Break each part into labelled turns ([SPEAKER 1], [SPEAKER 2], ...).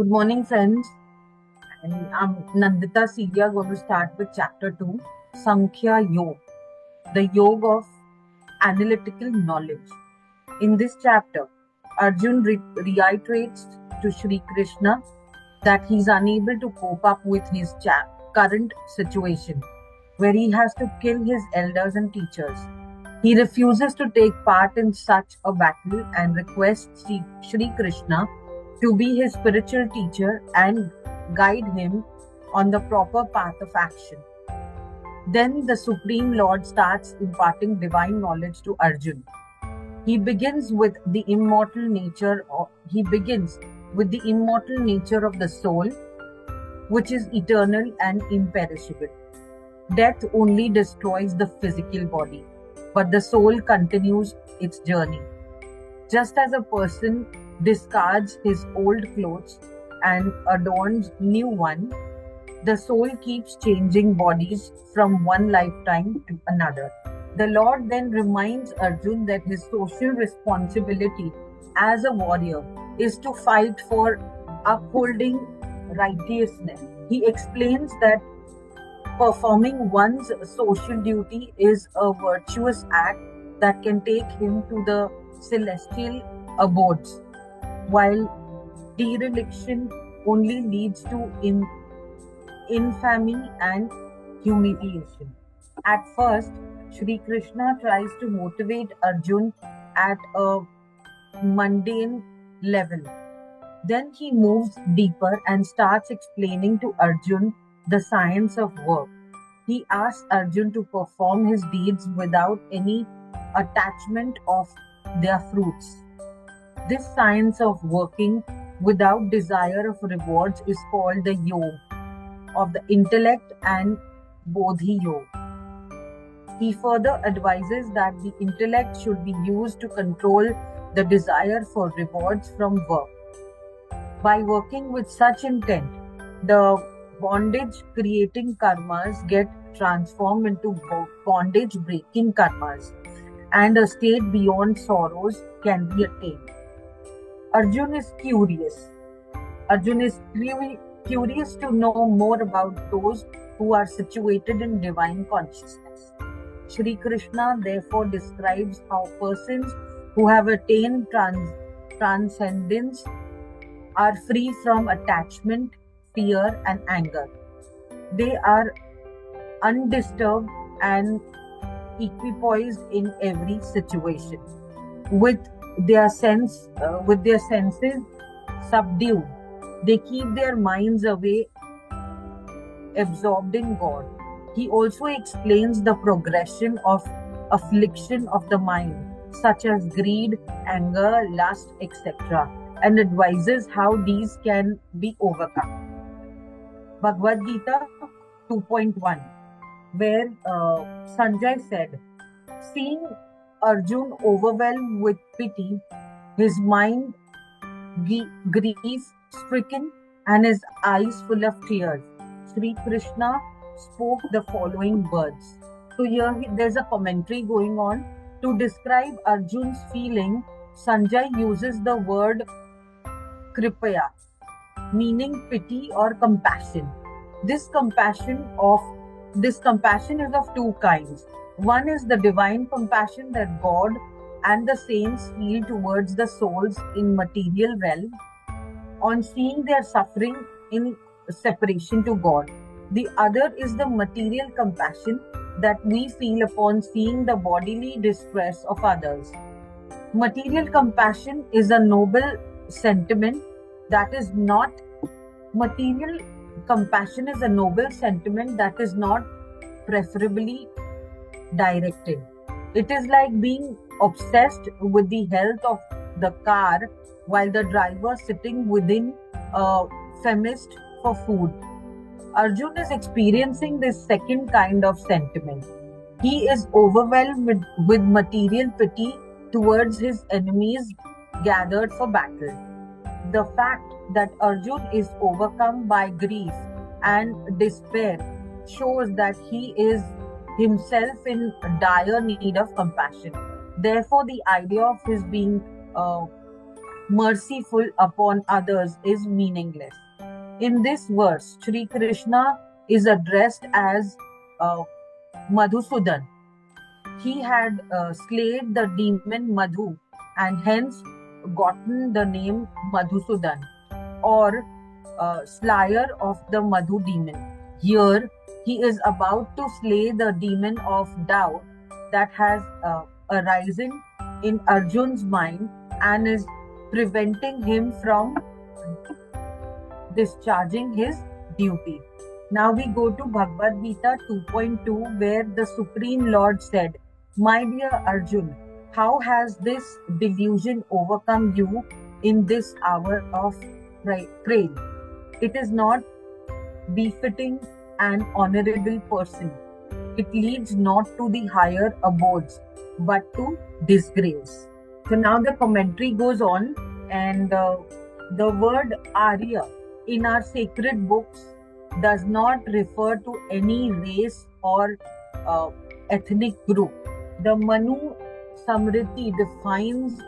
[SPEAKER 1] Good morning, friends. And I'm Nandita Sidia, going to start with chapter 2, Sankhya Yoga, the yoga of analytical knowledge. In this chapter, Arjun reiterates to Sri Krishna that he is unable to cope up with his current situation, where he has to kill his elders and teachers. He refuses to take part in such a battle and requests Sri Krishna to be his spiritual teacher and guide him on the proper path of action. Then the Supreme Lord starts imparting divine knowledge to Arjun. He begins with the immortal nature of the soul, which is eternal and imperishable. Death only destroys the physical body, but the soul continues its journey. Just as a person discards his old clothes and adorns new one, the soul keeps changing bodies from one lifetime to another. The Lord then reminds Arjun that his social responsibility as a warrior is to fight for upholding righteousness. He explains that performing one's social duty is a virtuous act that can take him to the celestial abodes, while dereliction only leads to infamy and humiliation. At first, Sri Krishna tries to motivate Arjun at a mundane level. Then he moves deeper and starts explaining to Arjun the science of work. He asks Arjun to perform his deeds without any attachment of their fruits. This science of working without desire of rewards is called the yoga of the intellect and bodhi yoga. He further advises that the intellect should be used to control the desire for rewards from work. By working with such intent, the bondage-creating karmas get transformed into bondage-breaking karmas, and a state beyond sorrows can be attained. Arjun is curious. Arjun is curious to know more about those who are situated in divine consciousness. Sri Krishna therefore describes how persons who have attained transcendence are free from attachment, fear, and anger. They are undisturbed and equipoised in every situation, with their senses subdued. They keep their minds away, absorbed in God. He also explains the progression of affliction of the mind, such as greed, anger, lust, etc., and advises how these can be overcome. Bhagavad Gita 2.1, where Sanjay said, seeing Arjun overwhelmed with pity, his mind grief-stricken and his eyes full of tears, Sri Krishna spoke the following words. So here there's a commentary going on. To describe Arjun's feeling, Sanjay uses the word kripaya, meaning pity or compassion. This compassion is of two kinds. One is the divine compassion that God and the saints feel towards the souls in material realm on seeing their suffering in separation to God. The other is the material compassion that we feel upon seeing the bodily distress of others. Material compassion is a noble sentiment that is not preferably directed. It is like being obsessed with the health of the car while the driver sitting within a feast for food. Arjun is experiencing this second kind of sentiment. He is overwhelmed with material pity towards his enemies gathered for battle. The fact that Arjun is overcome by grief and despair shows that he is himself in dire need of compassion. Therefore, the idea of his being merciful upon others is meaningless. In this verse, Sri Krishna is addressed as uh, Madhusudan. He had slayed the demon Madhu and hence gotten the name Madhusudan, or slayer of the Madhu demon. Here, he is about to slay the demon of doubt that has arisen in Arjun's mind and is preventing him from discharging his duty. Now we go to Bhagavad Gita 2.2, where the Supreme Lord said, "My dear Arjun, how has this delusion overcome you in this hour of praying? It is not befitting an honorable person. It leads not to the higher abodes, but to disgrace." So now the commentary goes on, and the word Arya in our sacred books does not refer to any race or ethnic group. The Manu Samriti defines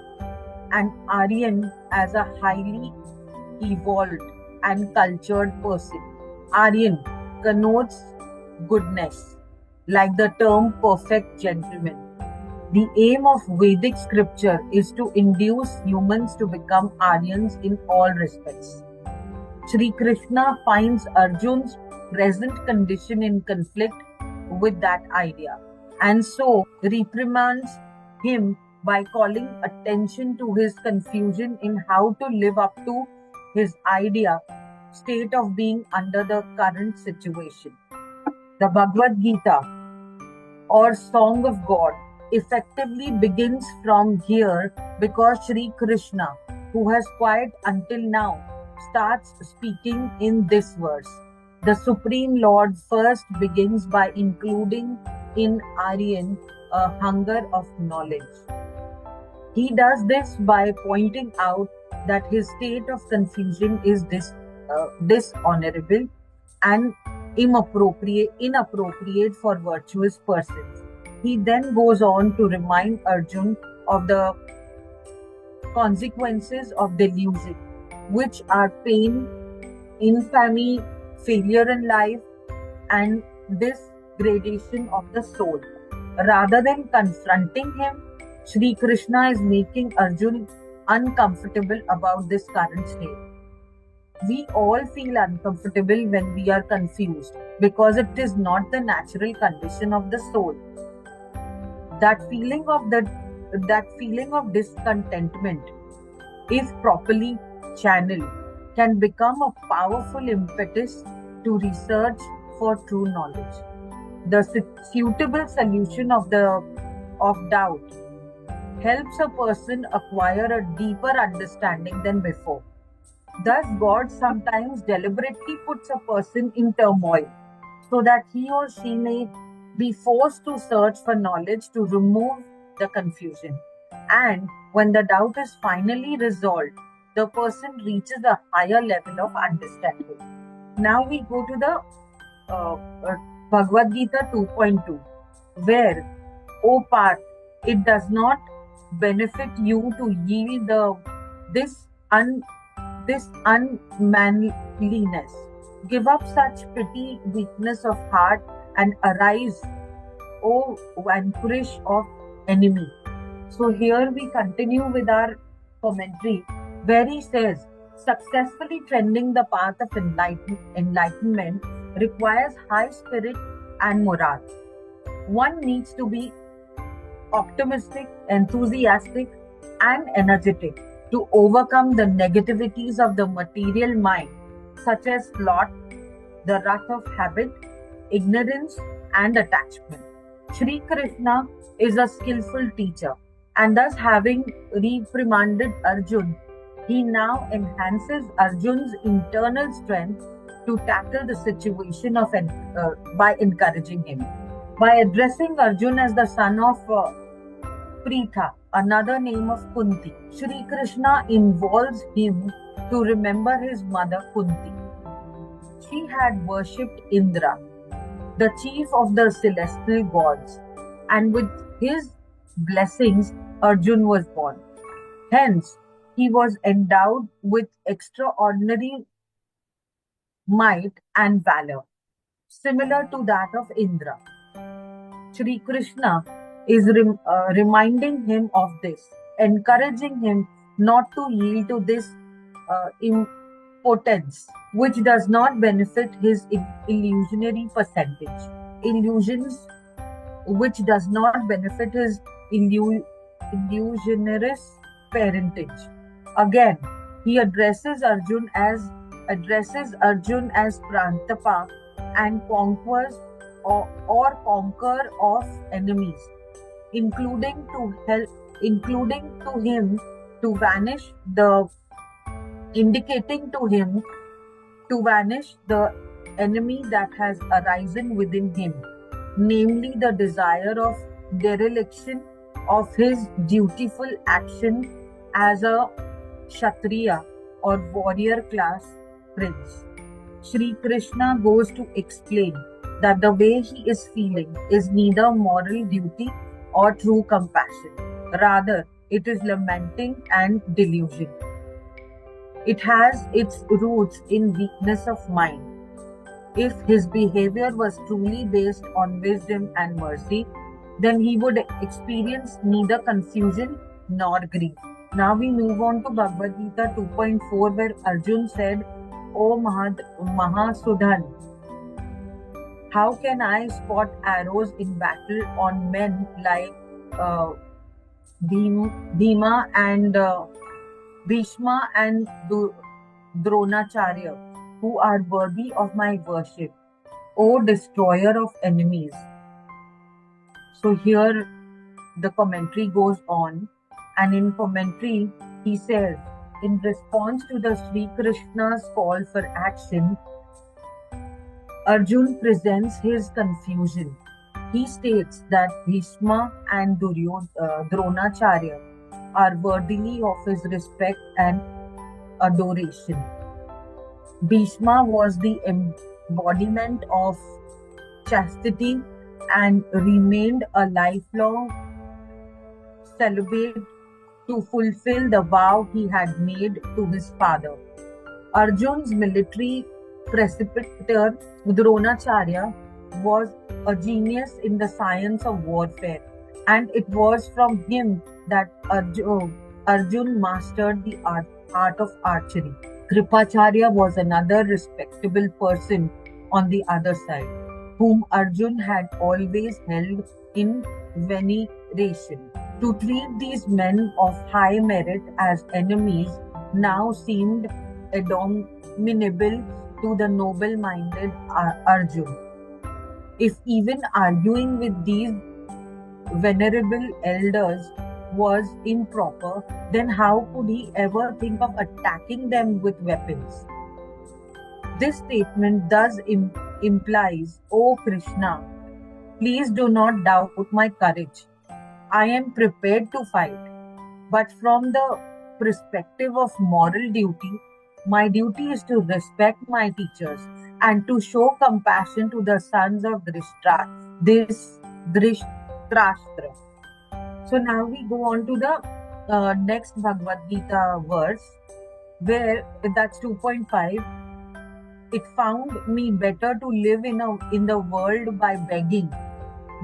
[SPEAKER 1] an Aryan as a highly evolved and cultured person. Aryan connotes goodness, like the term perfect gentleman. The aim of Vedic scripture is to induce humans to become Aryans in all respects. Sri Krishna finds Arjun's present condition in conflict with that idea, and so reprimands him by calling attention to his confusion in how to live up to his state of being under the current situation. The Bhagavad Gita, or Song of God, effectively begins from here because Sri Krishna, who has quiet until now, starts speaking in this verse. The Supreme Lord first begins by including in Aryan a hunger of knowledge. He does this by pointing out that his state of confusion is dishonorable and inappropriate for virtuous persons. He then goes on to remind Arjun of the consequences of delusion, which are pain, infamy, failure in life, and degradation of the soul. Rather than confronting him, Sri Krishna is making Arjun uncomfortable about this current state. We all feel uncomfortable when we are confused because it is not the natural condition of the soul. That feeling of discontentment, if properly channeled, can become a powerful impetus to research for true knowledge. The suitable solution of doubt helps a person acquire a deeper understanding than before. Thus, God sometimes deliberately puts a person in turmoil so that he or she may be forced to search for knowledge to remove the confusion. And when the doubt is finally resolved, the person reaches a higher level of understanding. Now we go to the Bhagavad Gita 2.2, where, "O Parth, it does not benefit you to yield this unmanliness. Give up such petty weakness of heart and arise, O vanquish of enemy." So here we continue with our commentary, where he says, successfully trending the path of enlightenment requires high spirit and morale. One needs to be optimistic, enthusiastic, and energetic to overcome the negativities of the material mind, such as sloth, the rut of habit, ignorance, and attachment. Sri Krishna is a skillful teacher, and thus, having reprimanded Arjun, he now enhances Arjun's internal strength to tackle the situation by encouraging him. By addressing Arjun as the son of Pritha, another name of Kunti, Sri Krishna involves him to remember his mother Kunti. She had worshipped Indra, the chief of the celestial gods, and with his blessings, Arjun was born. Hence, he was endowed with extraordinary might and valor, similar to that of Indra. Shri Krishna is reminding him of this, encouraging him not to yield to this impotence, which does not benefit his illusionary percentage. Illusions, which does not benefit his illusionist parentage. Again, he addresses Arjun as Prantapa and conquers or conquer of enemies, including to him to vanish the indicating to him to vanish the enemy that has arisen within him, namely the desire of dereliction of his dutiful action as a Kshatriya or warrior class prince. Shri Krishna goes to explain that the way he is feeling is neither moral duty or true compassion. Rather, it is lamenting and delusion. It has its roots in weakness of mind. If his behavior was truly based on wisdom and mercy, then he would experience neither confusion nor grief. Now we move on to Bhagavad Gita 2.4, where Arjun said, O Mahasudhan, how can I spot arrows in battle on men like Bhima and Bhishma and Dronacharya, who are worthy of my worship, O destroyer of enemies? So here the commentary goes on, and in commentary he says, in response to the Sri Krishna's call for action, Arjun presents his confusion. He states that Bhishma and Dronacharya are worthy of his respect and adoration. Bhishma was the embodiment of chastity and remained a lifelong celibate to fulfill the vow he had made to his father. Arjun's military preceptor Dronacharya was a genius in the science of warfare, and it was from him that Arjun mastered the art of archery. Kripacharya was another respectable person on the other side, whom Arjun had always held in veneration. To treat these men of high merit as enemies now seemed abominable to the noble-minded Arjun. If even arguing with these venerable elders was improper, then how could he ever think of attacking them with weapons? This statement thus implies, O Krishna, please do not doubt my courage. I am prepared to fight, but from the perspective of moral duty, my duty is to respect my teachers and to show compassion to the sons of Dhritarashtra. So now we go on to the next Bhagavad Gita verse, where that's 2.5. It found me better to live in the world by begging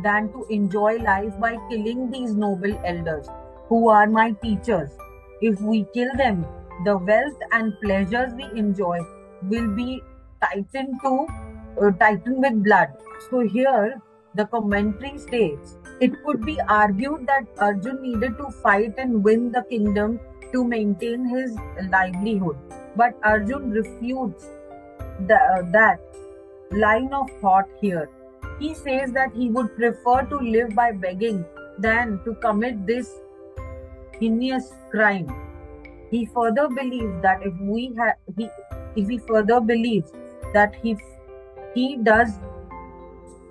[SPEAKER 1] than to enjoy life by killing these noble elders who are my teachers. If we kill them, the wealth and pleasures we enjoy will be tightened with blood. So here the commentary states, it could be argued that Arjun needed to fight and win the kingdom to maintain his livelihood, but Arjun refutes that line of thought here. He says that he would prefer to live by begging than to commit this heinous crime. He further believes that if he does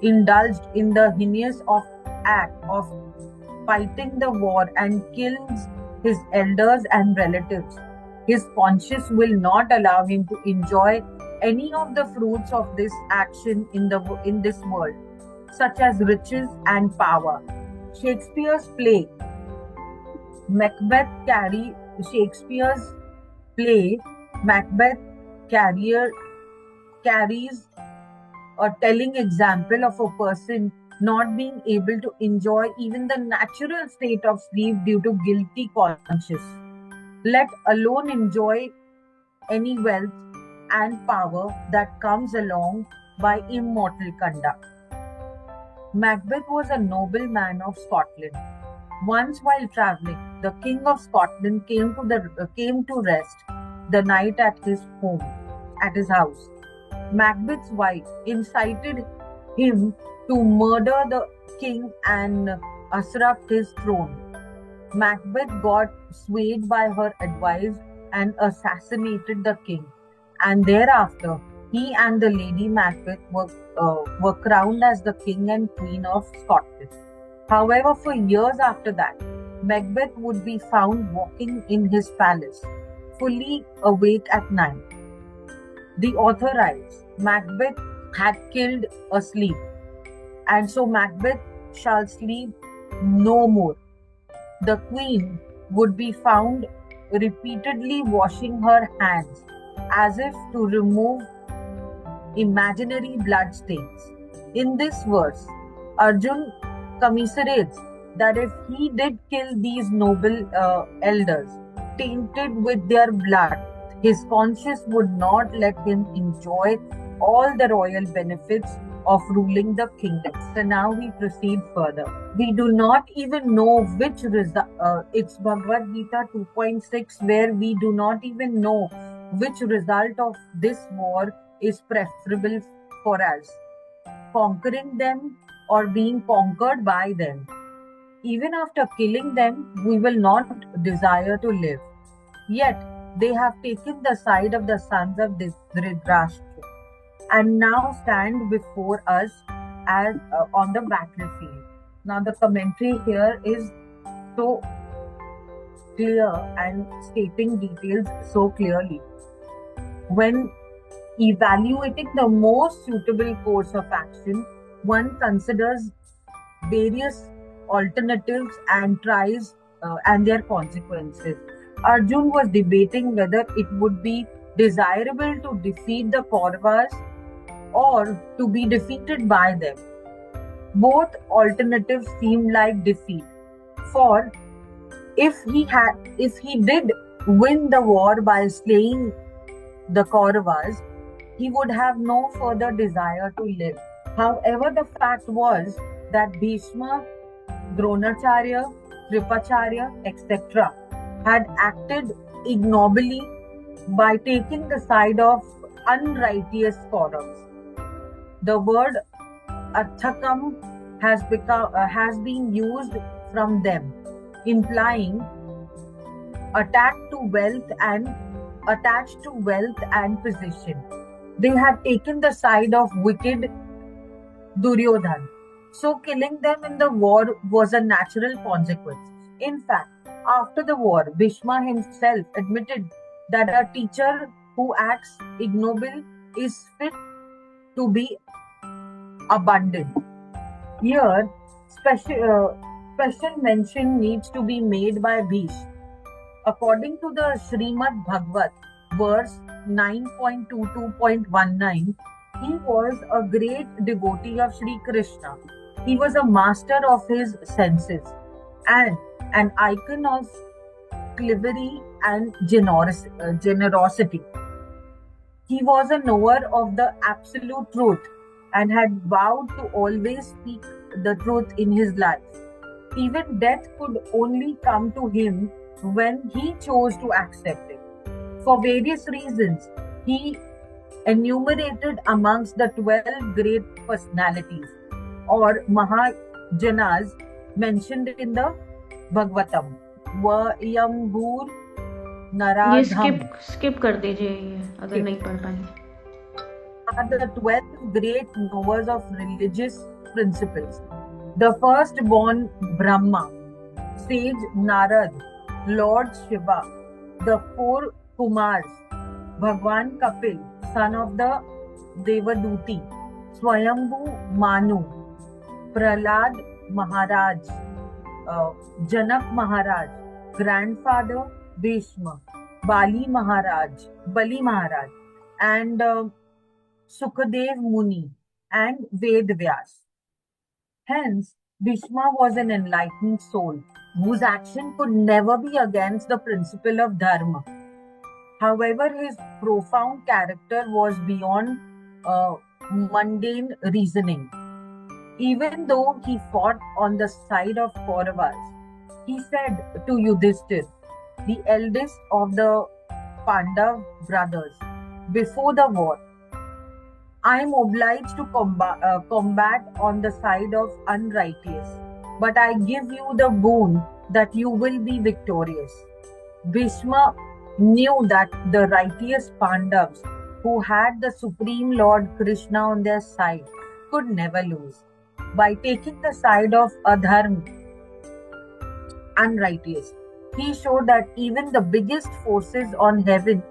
[SPEAKER 1] indulged in the heinous act of fighting the war and kills his elders and relatives, his conscience will not allow him to enjoy any of the fruits of this action in this world, such as riches and power. Shakespeare's play Macbeth Shakespeare's play, Macbeth carries a telling example of a person not being able to enjoy even the natural state of sleep due to guilty conscience, let alone enjoy any wealth and power that comes along by immortal conduct. Macbeth was a nobleman of Scotland. Once while travelling, the King of Scotland came to rest the night at his house. Macbeth's wife incited him to murder the king and usurp his throne. Macbeth got swayed by her advice and assassinated the king, and thereafter he and the Lady Macbeth were crowned as the king and queen of Scotland. However, for years after that, Macbeth would be found walking in his palace, fully awake at night. The author writes, Macbeth had killed asleep, and so Macbeth shall sleep no more. The queen would be found repeatedly washing her hands as if to remove imaginary blood stains. In this verse, Arjun commiserates that if he did kill these noble elders, tainted with their blood, his conscience would not let him enjoy all the royal benefits of ruling the kingdom. So now we proceed further. We do not even know which result, it's Bhagavad Gita 2.6, where we do not even know which result of this war is preferable for us, conquering them or being conquered by them. Even after killing them, we will not desire to live. Yet, they have taken the side of the sons of Dhritarashtra and now stand before us as on the battlefield. Now, the commentary here is so clear and stating details so clearly. When evaluating the most suitable course of action, one considers various alternatives and tries and their consequences. Arjun was debating whether it would be desirable to defeat the Kauravas or to be defeated by them. Both alternatives seemed like defeat, for if he did win the war by slaying the Kauravas, he would have no further desire to live. However, the fact was that Bhishma, Dronacharya, Kripacharya, etc. had acted ignobly by taking the side of unrighteous Kauravas. The word Arthakam has been used from them, implying attached to wealth and position. They had taken the side of wicked Duryodhan. So killing them in the war was a natural consequence. In fact, after the war, Bhishma himself admitted that a teacher who acts ignoble is fit to be abandoned. Here, special mention needs to be made by Bhishma. According to the Srimad Bhagavat, verse 9.22.19, he was a great devotee of Sri Krishna. He was a master of his senses and an icon of chivalry and generosity. He was a knower of the absolute truth and had vowed to always speak the truth in his life. Even death could only come to him when he chose to accept it. For various reasons, he enumerated amongst the 12 great personalities or Mahajanas mentioned in the Bhagavatam. Vayambhur Naradham.
[SPEAKER 2] ये skip कर दीजिए ये अगर नहीं पढ़ पाएंगे.
[SPEAKER 1] Are the 12 great knowers of religious principles. The firstborn Brahma, sage Narad, Lord Shiva, the 4 Kumars, Bhagwan Kapil, son of the Devaduti, Swayambhu Manu, Prahlad Maharaj, Janak Maharaj, grandfather, Bhishma, Bali Maharaj, and Sukadev Muni, and Ved Vyas. Hence, Bhishma was an enlightened soul whose action could never be against the principle of dharma. However, his profound character was beyond mundane reasoning. Even though he fought on the side of Kauravas, he said to Yudhishthir, the eldest of the Pandav brothers, before the war, I am obliged to combat on the side of unrighteous, but I give you the boon that you will be victorious. Bhishma knew that the righteous Pandavas, who had the Supreme Lord Krishna on their side, could never lose. By taking the side of adharma, unrighteous, he showed that even the biggest forces on heaven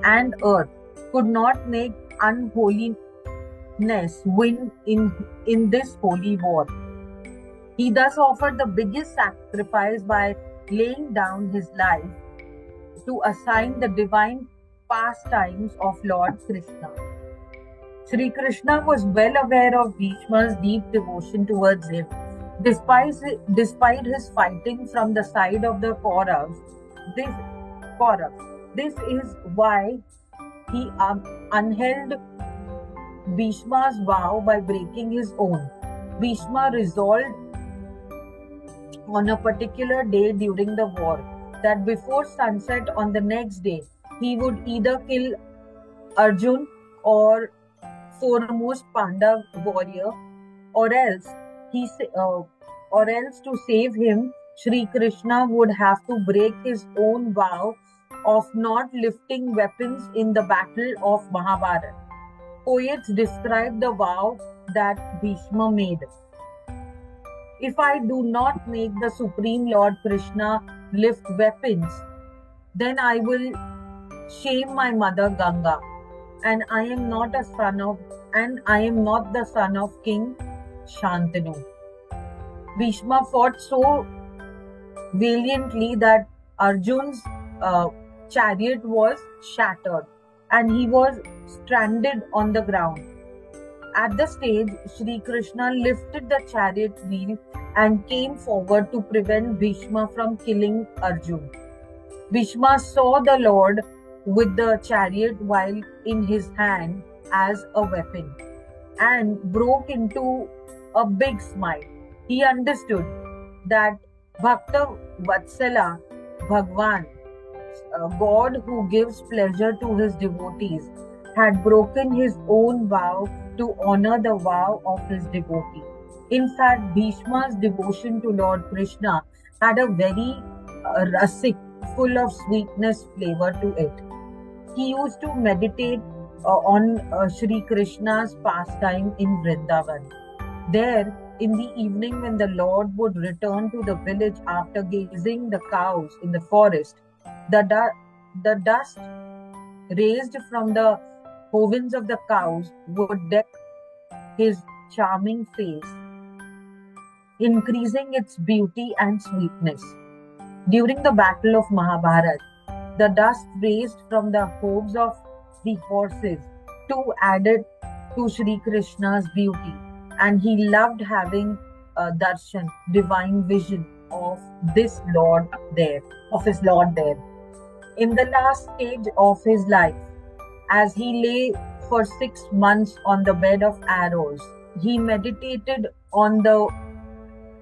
[SPEAKER 1] and earth could not make unholiness win in this holy war. He thus offered the biggest sacrifice by laying down his life to assign the divine pastimes of Lord Krishna. Sri Krishna was well aware of Bhishma's deep devotion towards him. Despite his fighting from the side of the Kauravas, this is why he annulled Bhishma's vow by breaking his own. Bhishma resolved on a particular day during the war that before sunset on the next day he would either kill Arjun or foremost Pandav warrior, or else to save him, Sri Krishna would have to break his own vow of not lifting weapons in the battle of Mahabharata. Poets describe the vow that Bhishma made. If I do not make the Supreme Lord Krishna lift weapons, then I will shame my mother Ganga, and I am not the son of King Shantanu. Bhishma fought so valiantly that Arjun's chariot was shattered and he was stranded on the ground. At the stage, Sri Krishna lifted the chariot wheel and came forward to prevent Bhishma from killing Arjun. Bhishma saw the Lord with the chariot while in his hand as a weapon and broke into a big smile. He understood that Bhakta Vatsala Bhagwan, God who gives pleasure to his devotees, had broken his own vow to honor the vow of his devotee. In fact, Bhishma's devotion to Lord Krishna had a very rasik, full of sweetness flavor to it. He used to meditate on Sri Krishna's pastime in Vrindavan. There, in the evening when the Lord would return to the village after grazing the cows in the forest, the dust raised from the hovens of the cows would deck his charming face, increasing its beauty and sweetness. During the battle of Mahabharata, the dust raised from the hooves of the horses too added to Sri Krishna's beauty, and he loved having a darshan, divine vision of his Lord there. In the last stage of his life, as he lay for 6 months on the bed of arrows, he meditated on the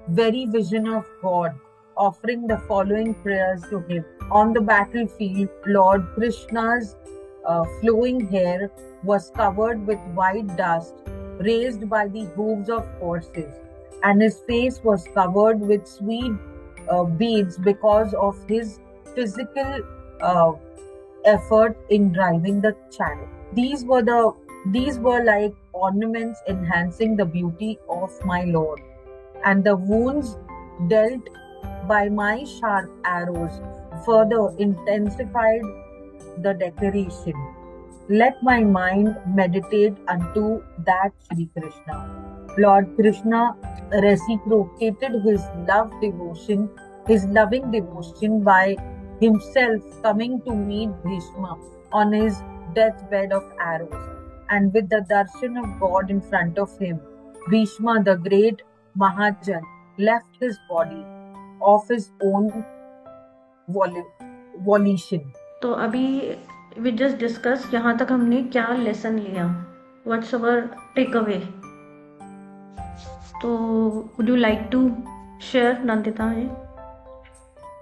[SPEAKER 1] very vision of God, offering the following prayers to him. On the battlefield, Lord Krishna's flowing hair was covered with white dust raised by the hooves of horses, and his face was covered with sweet beads because of his physical effort in driving the chariot. These were like ornaments enhancing the beauty of my Lord, and the wounds dealt by my sharp arrows further intensified the decoration. Let my mind meditate unto that Sri Krishna. Lord Krishna reciprocated his loving devotion by himself coming to meet Bhishma on his deathbed of arrows. And with the darshan of God in front of him, Bhishma, the great Mahajan, left his body of his own volition.
[SPEAKER 2] तो अभी we just discuss, यहाँ तक हमने क्या lesson लिया, what's our takeaway. तो would you like to share, Nandita ji?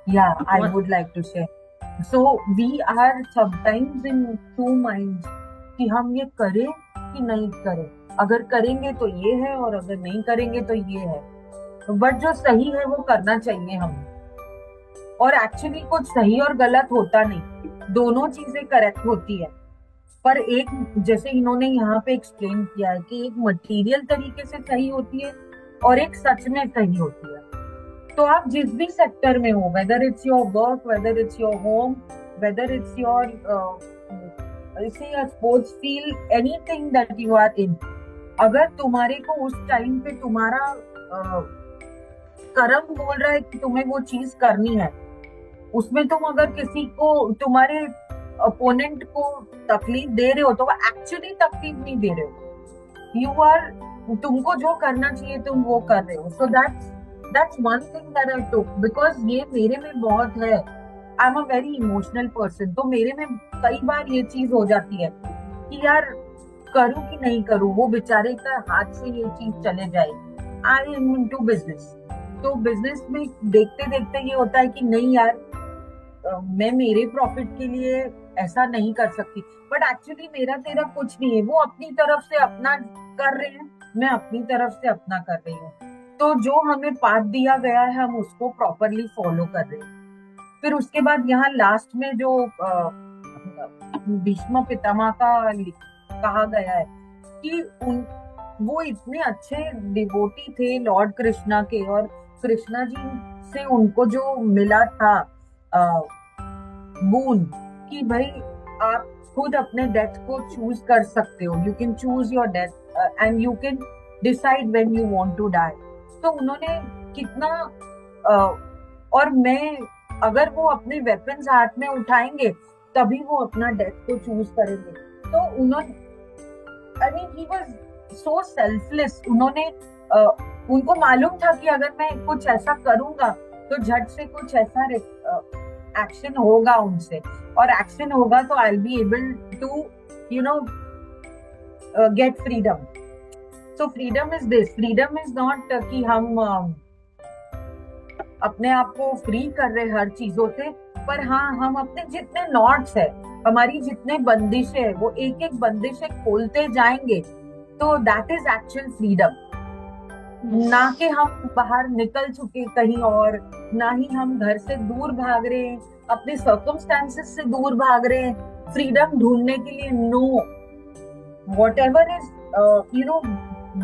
[SPEAKER 1] Yeah, I would like to share. So we are sometimes in two minds कि हम ये करें कि नहीं करें. अगर करेंगे तो ये है और अगर नहीं करेंगे तो ये है. बट जो सही है वो करना चाहिए हमें. और एक्चुअली कुछ सही और गलत होता नहीं, दोनों चीजें करेक्ट होती है. पर एक, जैसे इन्होंने यहाँ पे एक्सप्लेन किया है कि एक मटेरियल तरीके से सही होती है और एक सच में सही होती है. तो आप जिस भी सेक्टर में हो, whether it's your work, whether it's your home, whether it's your sports field, anything that you are in, अगर तुम्हारे को उस टाइम पे तुम्हारा कर्म बोल रहा है कि तुम्हें वो चीज करनी है, उसमें तुम अगर किसी को, तुम्हारे अपोनेंट को तकलीफ दे रहे हो, तो वो एक्चुअली तकलीफ नहीं दे रहे हो. यू आर, तुमको जो करना चाहिए तुम वो कर रहे हो. So that's one thing that I took, because ये मेरे में बहुत है. I am a very emotional person. तो मेरे में कई बार ये चीज हो जाती है कि यार करूं कि नहीं करूं, वो बेचारे का हाथ से ये चीज चले जाए. आई एम इनटू बिजनेस, तो बिजनेस में देखते देखते ये होता है कि नहीं यार, मैं मेरे प्रॉफिट के लिए ऐसा नहीं कर सकती. बट एक्चुअली मेरा तेरा कुछ नहीं है, वो अपनी तरफ से अपना कर रहे हैं, मैं अपनी तरफ से अपना कर रही हूँ. तो जो हमें पाठ दिया गया है हम उसको प्रॉपरली फॉलो कर रहे हैं. फिर उसके बाद यहाँ लास्ट में जो भीष्म पितामह का कहा गया है कि वो इतने अच्छे डिवोटी थे लॉर्ड कृष्णा के, और कृष्णा जी से उनको जो मिला था बून कि भाई आप खुद अपने डेथ को चूज कर सकते हो, you can choose your death and you can decide when you want to die. तो उन्होंने कितना और मैं, अगर वो अपने वेपन्स हाथ में उठाएंगे तभी वो अपना डेथ को चूज करेंगे. तो उन्होंने, I mean he was so selfless. उन्होंने उनको मालूम था कि अगर मैं कुछ ऐसा करूंगा तो झट से कुछ ऐसा एक्शन होगा उनसे, और एक्शन होगा तो I will be able to you know get freedom. So freedom is this, freedom is not कि हम अपने आप को फ्री कर रहे हर चीजों से, पर हाँ हम अपने जितने नॉट्स है, हमारी जितने बंदिशें है, वो एक एक बंदिशें खोलते जाएंगे. तो दैट इज एक्चुअल फ्रीडम. ना कि हम बाहर निकल चुके कहीं और, ना ही हम घर से दूर भाग रहे हैं, अपने सर्कमस्टेंसेस से दूर भाग रहे हैं फ्रीडम ढूंढने के लिए. No, whatever is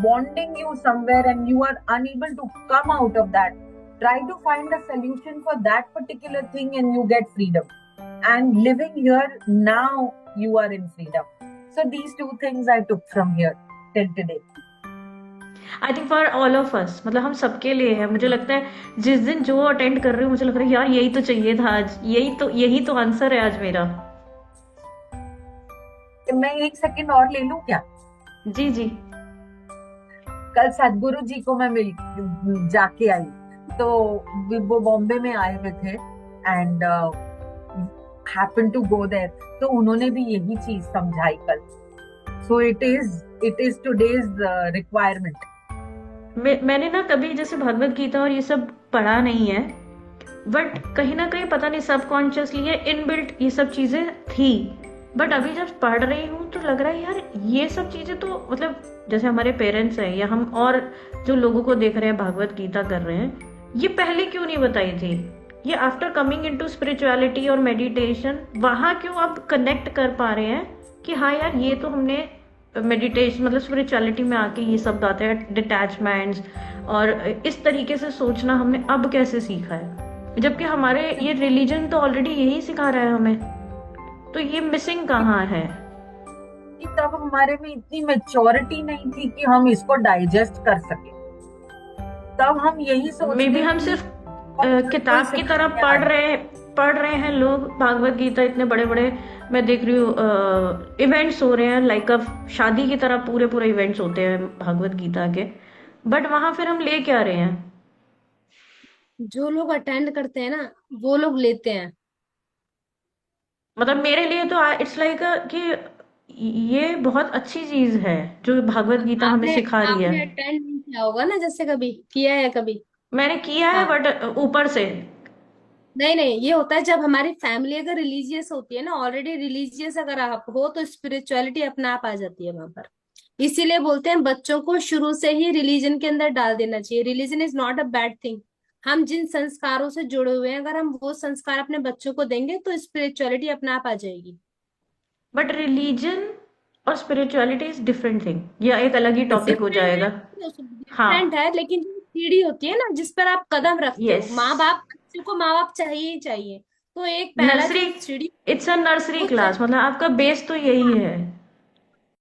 [SPEAKER 1] bonding you somewhere and you are unable to come out of that, try to find a solution for that particular thing and you get freedom. And living here now, you are in freedom. So these two things I took from here till today.
[SPEAKER 2] I think for all of us, मतलब हम सबके लिए है. मुझे लगता है जिस दिन जो अटेंड कर रहे हो, मुझे लग रहा है यार यही तो चाहिए था आज, यही तो आंसर है आज मेरा.
[SPEAKER 1] मैं एक सेकंड और ले लूं क्या?
[SPEAKER 2] जी जी.
[SPEAKER 1] कल सदगुरु जी को मैं मिल जाके आई, तो वो बॉम्बे में आए हुए थे and happen to go there. तो उन्होंने भी यही चीज समझाई कल. So it is today's requirement.
[SPEAKER 2] मैंने ना कभी जैसे भगवत गीता और ये सब पढ़ा नहीं है, बट कहीं ना कहीं पता नहीं सबकॉन्शियसली ये इनबिल्ट ये सब चीजें थी. बट अभी जब पढ़ रही हूँ तो लग रहा है यार ये सब चीजें तो, मतलब जैसे हमारे पेरेंट्स हैं या हम और जो लोगों को देख रहे हैं भागवत गीता कर रहे हैं, ये पहले क्यों नहीं बताई थी? ये आफ्टर कमिंग इनटू स्पिरिचुअलिटी और मेडिटेशन वहां क्यों आप कनेक्ट कर पा रहे हैं कि हाँ यार ये तो हमने मेडिटेशन मतलब स्पिरिचुअलिटी में आके ये सब बातें हैं, डिटैचमेंट्स और इस तरीके से सोचना हमने अब कैसे सीखा है, जबकि हमारे ये रिलीजन तो ऑलरेडी यही सिखा रहा है हमें. तो ये मिसिंग कहाँ है?
[SPEAKER 1] तब हमारे में इतनी मैच्योरिटी नहीं थी कि हम इसको डाइजेस्ट कर सके. तब हम यही सोच,
[SPEAKER 2] मे बी हम सिर्फ किताब की तरह पढ़ रहे पढ़ रहे हैं लोग भागवत गीता, इतने बड़े बड़े मैं देख रही हूँ इवेंट्स हो रहे हैं, लाइक अब शादी की तरह पूरे पूरे इवेंट्स होते हैं भागवत गीता के, बट वहां फिर हम ले क्या रहे हैं?
[SPEAKER 3] जो लोग अटेंड करते हैं ना, वो लोग लेते हैं।
[SPEAKER 2] मतलब मेरे लिए तो इट्स लाइक कि ये बहुत अच्छी चीज है जो भागवत गीता हमें
[SPEAKER 3] आपने
[SPEAKER 2] सिखा रही है।
[SPEAKER 3] आपने अटेंड नहीं किया होगा ना, जैसे कभी किया है कभी?
[SPEAKER 2] मैंने किया है
[SPEAKER 3] हाँ।
[SPEAKER 2] बट ऊपर से।
[SPEAKER 3] नहीं नहीं, ये होता है जब हमारी फैमिली अगर रिलीजियस होती है ना, ऑलरेडी रिलीजियस अगर आप हो, तो स्पिरिचुअलिटी अपने आप आ जाती है वहां पर। इसीलिए बोलते हैं बच्चों को शुरू से ही रिलीजन के अंदर डाल देना चाहिए। Religion is not a bad thing. हम जिन संस्कारों से जुड़े हुए हैं, अगर हम वो संस्कार अपने बच्चों को देंगे तो स्पिरिचुअलिटी अपने आप आ जाएगी।
[SPEAKER 2] बट रिलीजन और स्पिरिचुअलिटी इज डिफरेंट थिंग, यह एक अलग ही टॉपिक हो
[SPEAKER 3] डिफरेंट है,
[SPEAKER 2] जाएगा। हाँ।
[SPEAKER 3] डिफरेंट है, लेकिन जो सीढ़ी होती है ना जिस पर आप कदम रखते हो,
[SPEAKER 2] यस।
[SPEAKER 3] माँ बाप, बच्चे को माँ बाप चाहिए ही चाहिए। तो एक पहला
[SPEAKER 2] नर्सरी,
[SPEAKER 3] जो सीढ़ी
[SPEAKER 2] इट्स अ नर्सरी
[SPEAKER 3] वो
[SPEAKER 2] क्लास, मतलब आपका बेस तो यही है।